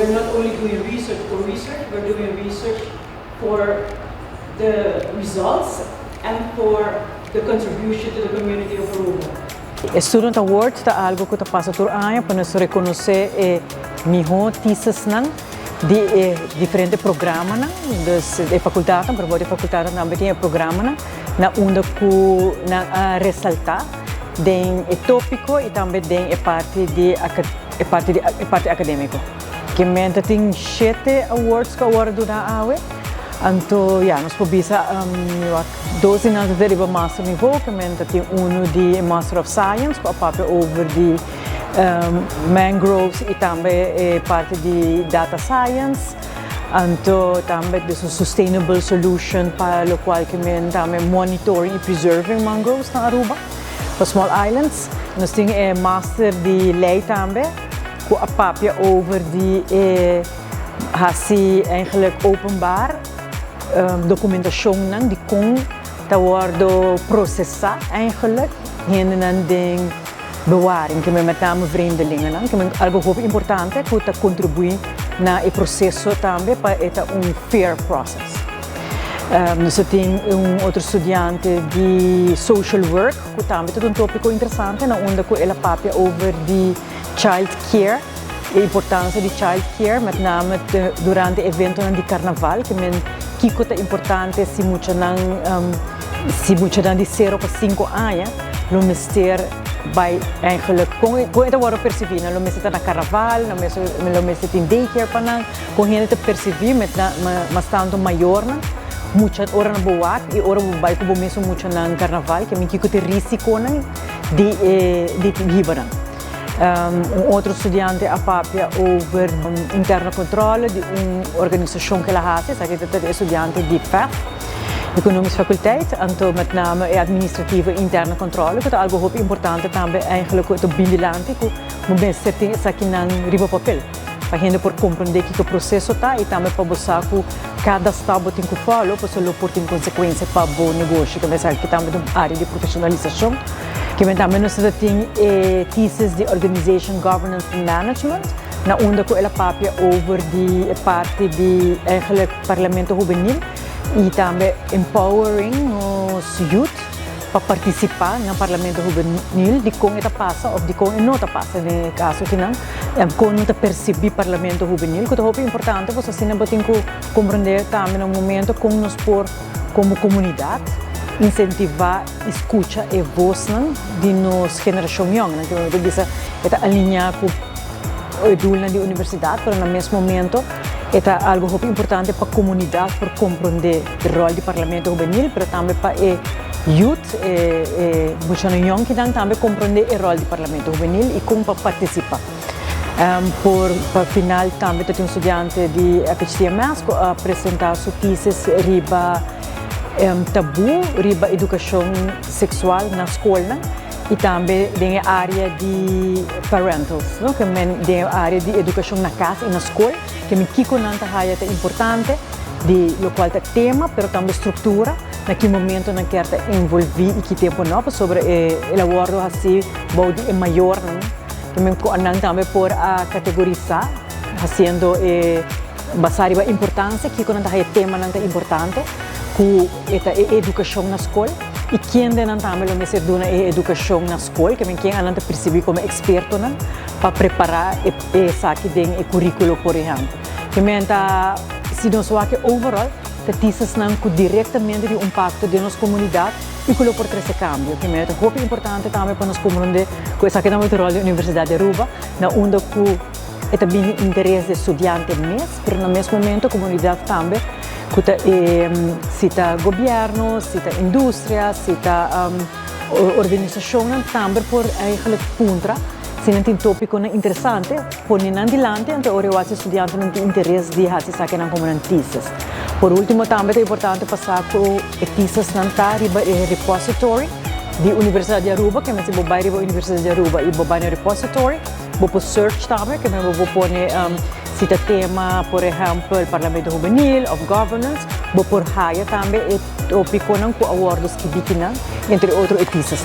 we're not only doing research for research, we're doing research for the results and for the contribution to the community of Aruba. Student Award é algo que passa por ano para nós reconhecer melhor thesis de diferentes programas da faculdade, para a faculdade também tem programa na onde na ressaltar den tópico e também den parte acadêmica. Que mente tem 7 awards que agora dura awe. Então, nós podemos 12 anos de master nível, que mente tem de Master of Science, com a papel over de mangroves e também parte de Data Science. Então, também de Sustainable Solution, para o qual que também monitoring e preserving mangroves na Aruba, para Small Islands. Nós temos Master de Lei também, com a papel over de eigenlijk openbaar documentatie die kon te worden processar eigenlijk in de bewaring que met name vreemdelingen que é algo muito importante que contribui na o processo também para fair process. Nós temos outro estudante de social work que também é tópico interessante na onde ela papia over de child care. A importância de child care, met name durante o evento de carnaval, que é importante se muito de 0 para 5 anos, o mister vai eigenlijk com это wordt perceber, o mister na carnaval, o mister tem daycare para com ele te perceber, mas tanto maior, muitas horas na boa e horas vai com o mesmo muito na carnaval, que tem risco de hibaran. Outro estudante a papia over interno controle de uma organização que ela faz, que é estudante de FEF, Economische Faculteit, então met name administratieve interno controle, que é algo muito importante também, eigenlijk het binnenland, que moet certinho isso aqui na riba papel, para a gente por compreender que o processo está e também para buscar que cada estado tem que follow, para só por ter consequência para o negócio, que é que também uma área de profissionalização. Que também nós temos thesis de Organization, Governance and Management, na onde ela papia over de parte de Parlamento Juvenil e também empowering os youth para participar no Parlamento Juvenil de como ela passa ou de como não passa, no caso que não, como não perceber Parlamento Juvenil, que é muito importante, porque assim nós temos que compreender também no momento como nós por como comunidade incentivar escuta e voz de nossa geração jovem, que diz é alinhar com o educação da universidade, mas no mesmo momento é algo muito importante para a comunidade para compreender o rol do Parlamento Juvenil, mas também para o youth muitos jovens que também compreender o rol do Parlamento Juvenil e como para participar. Para final também tem estudante de FHTMS que apresentar sua thesis riba tabu riba educação sexual na escola e também tem a área de parentals, que tem a área de educação na casa e na escola, que é importante, de lo qual é tema, mas também estrutura, naquele momento não quer envolver e que tempo não, sobre o abordo assim, é maior, que também por categorizar, fazendo basar a importância, que quando é tema não é importante, que é educação na escola e quem não também o mesmo dona é educação na escola, que quem não percebe como experto para preparar essa que tem o currículo, por exemplo. Que se nós vamos que overall, tesis não que diretamente de impacto de nossa comunidade e que por esse cambio, que é muito importante também para nós compreender que essa que é o rol da Universidade de Aruba, na onde que é também interesse de estudante mesmo, mas no mesmo momento a comunidade também cita governo, cita indústria, cita organização, também por eigenlijk puntra, se não tem tópico interessante, por não adiante, então o estudante não tem interesse de fazer isso na comunidade. Por último, também é importante passar com o thesis não está no repository de Universidade de Aruba, que se vai para a Universidade de Aruba e vai no repository, vou search também, que vou pôr cita tema, por exemplo, Parlamento Juvenil, of Governance, vou pôr também o tópico com awardos que biquinan, entre outros thesis.